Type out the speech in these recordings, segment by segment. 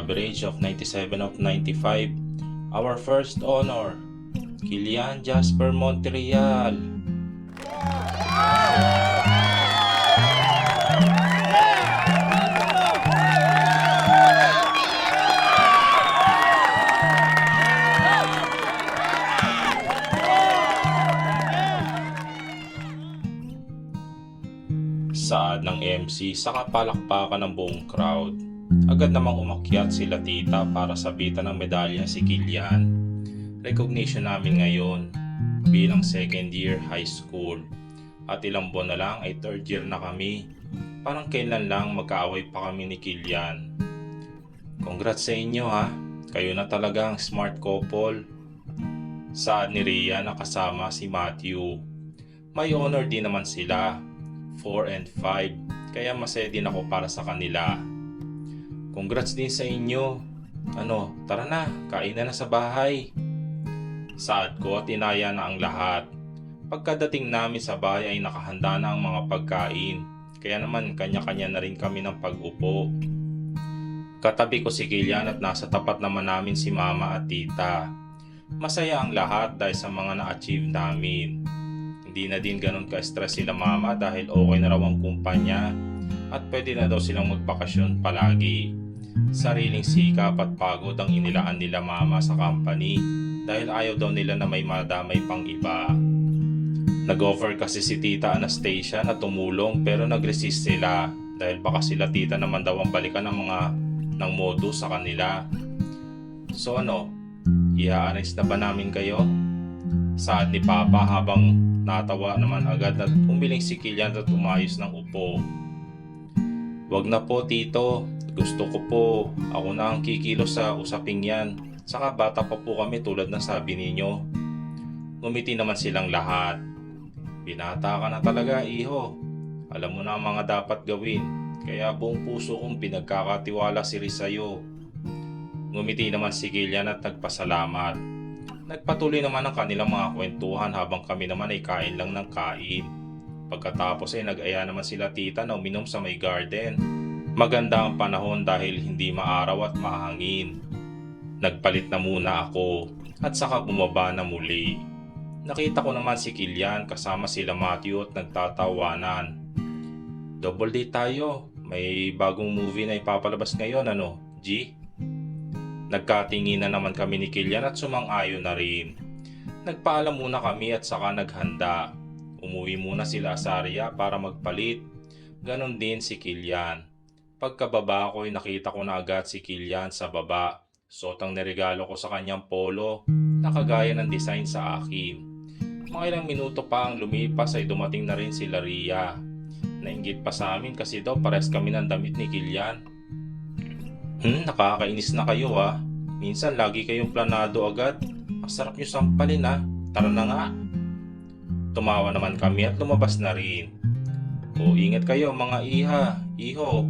average of 97 of 95. Our first honor, Kilian Jasper Monterreal. Saad ng MC sa kapalakpakan ng buong crowd. Agad namang umakyat sila tita para sabitan ng medalya si Kilian. Recognition namin ngayon bilang second year high school at ilang buwan na lang ay third year na kami. Parang kailan lang magkaaway pa kami ni Kilian. Congrats sa inyo ha, kayo na talaga ang smart couple. Saad ni Rhea na kasama si Matthew. May honor din naman sila, 4 and 5, kaya masaya din ako para sa kanila. Congrats din sa inyo. Tara na, kain na sa bahay. Saad ko at inaya na ang lahat. Pagkadating namin sa bahay ay nakahanda na ang mga pagkain, kaya naman kanya-kanya na rin kami ng pag-upo. Katabi ko si Kilian at nasa tapat naman namin si mama at tita. Masaya ang lahat dahil sa mga na-achieve namin. Hindi na din ganun ka-stress sila mama dahil okay na raw ang kumpanya at pwede na daw silang magbakasyon palagi. Sariling sikap at pagod ang inilaan nila mama sa company dahil ayaw daw nila na may madamay pang iba. Nag-offer kasi si tita Anastasia na tumulong pero nag-resist sila dahil baka sila tita naman daw ang balikan ng modus sa kanila. So i-arrange na ba namin kayo? Saad ni Papa habang natawa naman agad at umiling si Kilian at umayos ng upo. Wag na po tito, gusto ko po, ako na ang kikilos sa usaping yan. Saka bata pa po kami tulad ng sabi ninyo. Ngumiti naman silang lahat. Binata ka na talaga iho. Alam mo na ang mga dapat gawin, kaya buong puso kong pinagkakatiwala si Riz sa'yo. Ngumiti naman si Kilian at nagpasalamat. Nagpatuloy naman ang kanilang mga kwentuhan habang kami naman ay kain lang ng kain. Pagkatapos ay nag-aya naman sila tita na uminom sa may garden. Maganda ang panahon dahil hindi maaraw at mahangin. Nagpalit na muna ako at saka bumaba na muli. Nakita ko naman si Kilian kasama sila Matthew at nagtatawanan. Double date tayo. May bagong movie na ipapalabas ngayon G? Nagkatingin na naman kami ni Kilian at sumang-ayon na rin. Nagpaalam muna kami at saka naghanda. Umuwi muna sila sa area para magpalit. Ganon din si Kilian. Pagkababa ko ay nakita ko na agad si Kilian sa baba. Suot ang niregalo ko sa kanyang polo na kagaya ng design sa akin. Mga ilang minuto pa ang lumipas ay dumating na rin si Rhea. Nainggit pa sa amin kasi daw pares kami ng damit ni Kilian. Nakakainis na kayo ha. Minsan lagi kayong planado agad. Ang sarap nyo sampalin ha. Tara na nga. Tumawa naman kami at lumabas na rin. Ingat kayo mga iho.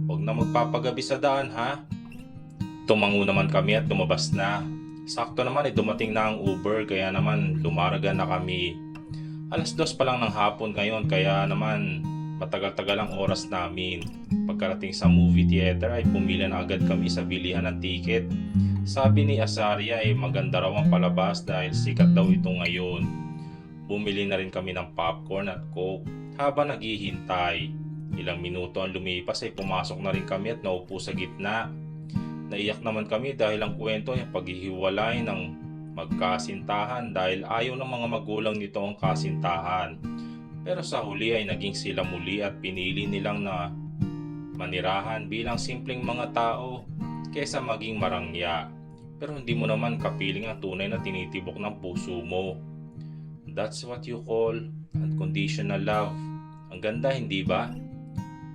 Huwag na magpapagabi sa daan ha. Tumango naman kami at lumabas na. Sakto naman dumating na ang Uber kaya naman lumaraga na kami. 2:00 pa lang ng hapon ngayon kaya naman matagal-tagal ang oras namin. Pagkarating sa movie theater ay pumila na agad kami sa bilihan ng tiket. Sabi ni Azaria ay maganda raw ang palabas dahil sikat daw ito ngayon. Bumili na rin kami ng popcorn at coke habang naghihintay. Ilang minuto ang lumipas ay pumasok na rin kami at naupo sa gitna. Naiyak naman kami dahil ang kwento ay paghihiwalay ng magkasintahan dahil ayaw ng mga magulang nito ang kasintahan. Pero sa huli ay naging sila muli at pinili nilang na manirahan bilang simpleng mga tao kaysa maging marangya. Pero hindi mo naman kapiling ang tunay na tinitibok ng puso mo. That's what you call unconditional love. Ang ganda, hindi ba?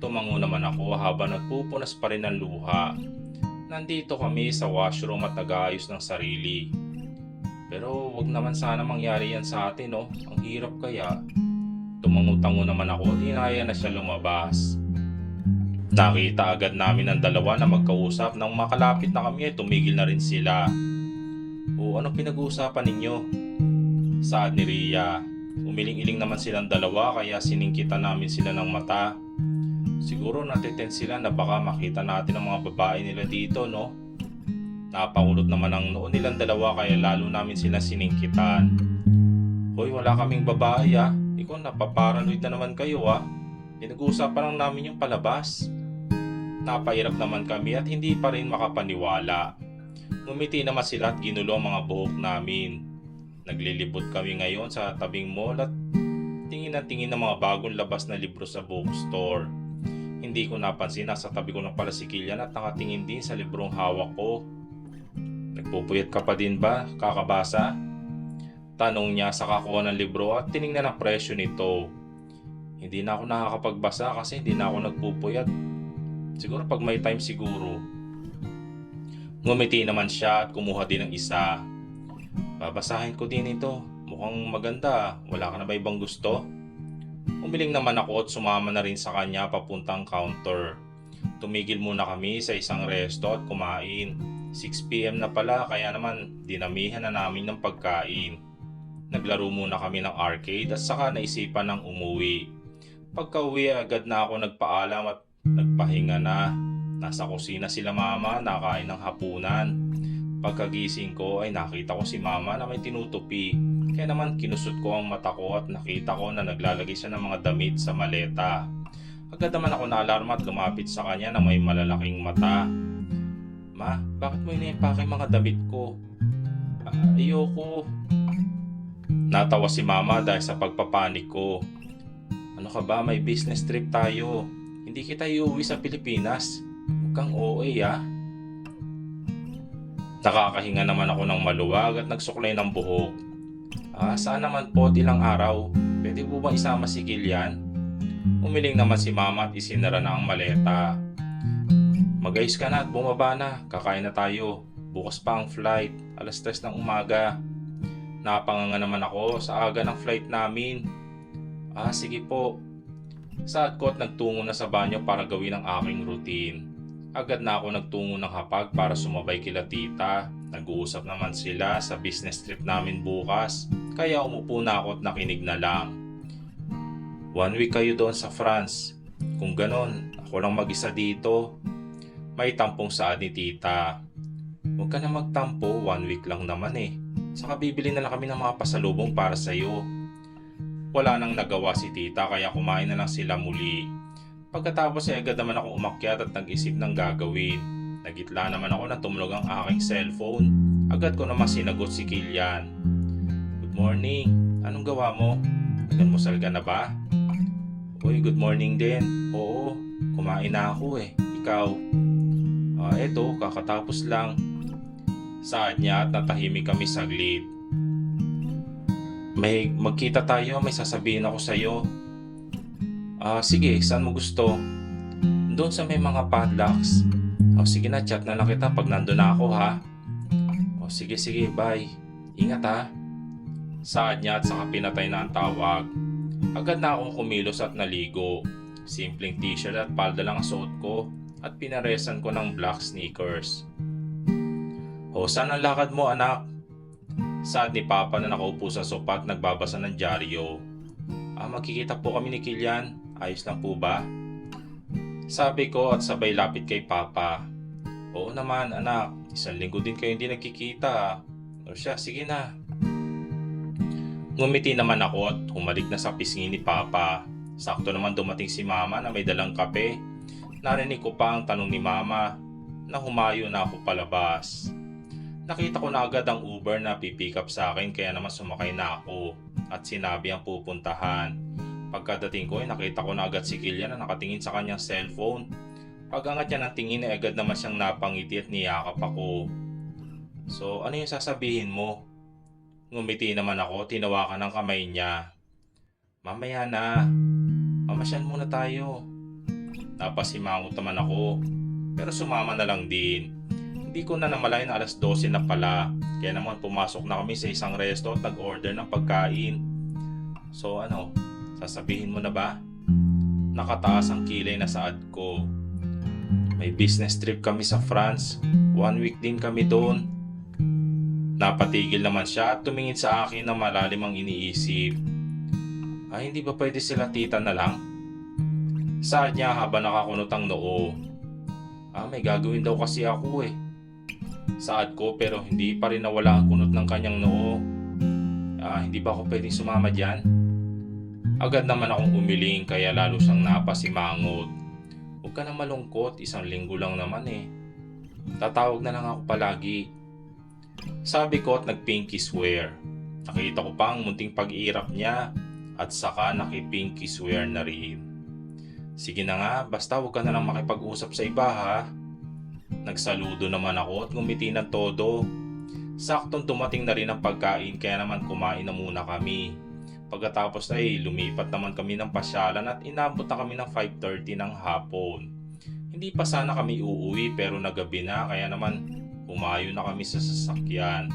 Tumango naman ako habang nagpupunas pa rin ng luha. Nandito kami sa washroom at nag-aayos ng sarili. Pero wag naman sana mangyari yan sa atin Ang hirap kaya. Tumango-tango naman ako at hinaya na siya lumabas. Nakita agad namin ang dalawa na magkausap. Nang makalapit na kami ay tumigil na rin sila. Anong pinag-uusapan ninyo? Saad ni Rhea. Umiling-iling naman silang dalawa kaya siningkitan namin sila ng mata. Siguro natiten sila na baka makita natin ang mga babae nila dito, no? Napakulot naman ang noon nilang dalawa kaya lalo namin sila siningkitan. Hoy, wala kaming babae ah. Ikaw, napaparanoid na naman kayo ah. Pinag-uusapan lang namin yung palabas. Napahirap naman kami at hindi pa rin makapaniwala. Ngumiti naman sila at ginulo ang mga buhok namin. Naglilibot kami ngayon sa tabing mall at tingin na tingin ng mga bagong labas na libro sa bookstore. Hindi ko napansin na sa tabi ko lang pala si Kilian at nakatingin din sa librong hawak ko. Nagpupuyat ka pa din ba, kakabasa? Tanong niya sa kakuha ng libro at tiningnan ang presyo nito. Hindi na ako nakakapagbasa kasi hindi na ako nagpupuyat. Siguro pag may time siguro. Ngumiti naman siya at kumuha din ng isa. Babasahin ko din ito. Mukhang maganda. Wala ka na ba ibang gusto? Umiling naman ako at sumama na rin sa kanya papuntang counter. Tumigil muna kami sa isang resto at kumain. 6 PM na pala kaya naman dinamihan na namin ng pagkain. Naglaro muna kami ng arcade at saka naisipan ng umuwi. Pagka-uwi agad na ako nagpaalam at nagpahinga na. Nasa kusina sila mama, nakain ng hapunan. Pagkagising ko ay nakita ko si mama na may tinutupi. Kaya naman kinusot ko ang mata ko at nakita ko na naglalagay siya ng mga damit sa maleta. Agad naman ako naalarma at lumapit sa kanya na may malalaking mata. Ma, bakit mo iniimpake mga damit ko? Ayoko. Natawa si mama dahil sa pagpapanik ko. Ano ka ba, may business trip tayo. Hindi kita iuwi sa Pilipinas. Huwag kang OA ah. Nakakahinga naman ako ng maluwag at nagsuklay ng buhok. Saan naman po ilang araw? Pwede po ba isama si Kilian? Umiling naman si mama at isinara na ang maleta. Mag-ayos ka na at bumaba na. Kakain na tayo. Bukas pa ang flight. 3:00 ng umaga. Napanganga naman ako sa aga ng flight namin. Sige po. Saad ko at nagtungo na sa banyo para gawin ang aking routine. Agad na ako nagtungo ng hapag para sumabay kila tita. Nag-uusap naman sila sa business trip namin bukas. Kaya umupo na ako at nakinig na lang. 1 week kayo doon sa France. Kung ganon, ako lang mag-isa dito. May tampong saad ni tita. Huwag ka na magtampo, 1 week lang naman eh. Saka bibili na lang kami ng mga pasalubong para sa'yo. Wala nang nagawa si tita kaya kumain na lang sila muli. Pagkatapos ay agad naman ako umakyat at nag-isip ng gagawin. Nagitla naman ako na tumulog ang aking cellphone. Agad ko naman sinagot si Kilian. Good morning. Anong gawa mo? Nagmusal ka na ba? Uy, good morning din. Oo, kumain na ako eh. Ikaw? Eto, kakatapos lang. Saad niya at natahimik kami saglit. May magkita tayo, may sasabihin ako sa'yo. Sige, saan mo gusto? Doon sa may mga padlocks. Sige na, chat na lang kita pag nandun na ako ha. Sige, bye. Ingat ha. Saad niya at saka pinatay na ang tawag. Agad na akong kumilos at naligo. Simpleng t-shirt at palda lang ang suot ko at pinaresan ko ng black sneakers. Saan ang lakad mo anak? Saad ni Papa na nakaupo sa sopa at nagbabasa ng dyaryo. Magkikita po kami ni Kilian. Ayos lang po ba? Sabi ko at sabay lapit kay Papa. Oo naman anak, 1 linggo din kayo hindi nagkikita. Sige na. Ngumiti naman ako at humalik na sa pisngi ni Papa. Sakto naman dumating si Mama na may dalang kape. Narinig ko pa ang tanong ni Mama na humayo na ako palabas. Nakita ko na agad ang Uber na pipick up sa akin kaya naman sumakay na ako at sinabi ang pupuntahan. Pagkadating ko ay nakita ko na agad si Kilian na nakatingin sa kanyang cellphone. Pag-angat niya ng tingin ay agad naman siyang napangiti at niyakap ako. So ano yung sasabihin mo? Ngumiti naman ako, tinawakan ng kamay niya. Mamaya na, mamasyal muna tayo. Napasimangot naman ako, pero sumama na lang din. Hindi ko na namalayan na 12:00 na pala, kaya naman pumasok na kami sa isang resto at nag-order ng pagkain. So sasabihin mo na ba? Nakataas ang kilay na saad ko. May business trip kami sa France, 1 week din kami doon. Napatigil naman siya at tumingin sa akin na malalim ang iniisip. Hindi ba pwede sila tita na lang? Saad niya habang nakakunot ang noo. May gagawin daw kasi ako eh. Saad ko pero hindi pa rin nawala ang kunot ng kanyang noo. Hindi ba ako pwedeng sumama dyan? Agad naman akong umiling kaya lalo siyang napasimangot. Huwag ka na malungkot, 1 linggo lang naman eh. Tatawag na lang ako palagi. Sabi ko at nag-pinky swear. Nakita ko pa ang munting pag-iirap niya at saka naki-pinky swear na rin. Sige na nga, basta huwag ka na lang makipag-usap sa iba ha. Nagsaludo naman ako at ngumiti ng todo. Saktong dumating na rin ang pagkain kaya naman kumain na muna kami. Pagkatapos ay lumipat naman kami ng pasyalan at inabot na kami ng 5:30 ng hapon. Hindi pa sana kami uuwi pero nagabi na kaya naman humayo na kami sa sasakyan.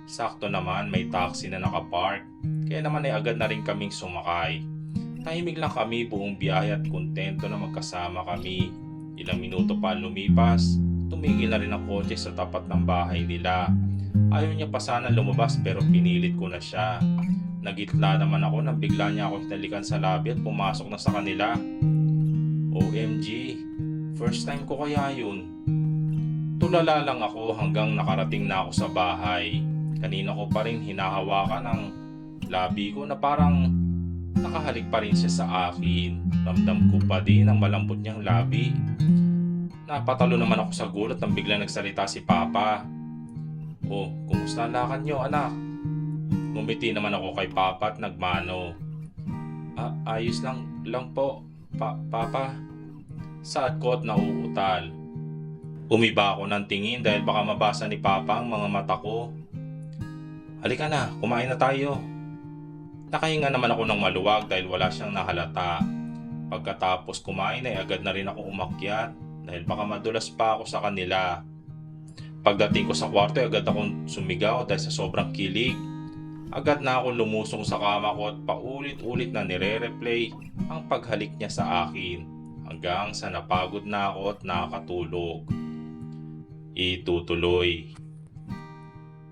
Sakto naman may taxi na nakapark kaya naman ay agad na rin kaming sumakay. Tahimik lang kami buong biyahe at kontento na magkasama kami. Ilang minuto pa lumipas, tumigil na rin ang kotse sa tapat ng bahay nila. Ayaw niya pa sana lumabas pero pinilit ko na siya. Nagitla naman ako nang bigla niya ako hinalikan sa labi at pumasok na sa kanila. OMG, first time ko kaya yun. Tulala lang ako hanggang nakarating na ako sa bahay. Kanina ko pa rin hinahawakan ang labi ko na parang nakahalik pa rin siya sa akin. Ramdam ko pa din ang malambot niyang labi. Napatalo naman ako sa gulat nang biglang nagsalita si Papa. Kumusta ang lakad niyo anak? Ngumiti naman ako kay Papa at nagmano. Ayos lang po, Papa. Saad ko at nauutal. Umiba ako ng tingin dahil baka mabasa ni Papa ang mga mata ko. Halika na, kumain na tayo. Nakahinga naman ako ng maluwag dahil wala siyang nahalata. Pagkatapos kumain ay agad na rin ako umakyat dahil baka madulas pa ako sa kanila. Pagdating ko sa kwarto ay agad akong sumigaw dahil sa sobrang kilig. Agad na akong lumusong sa kama ko at paulit-ulit na nire-replay ang paghalik niya sa akin hanggang sa napagod na ako at nakatulog. Itutuloy.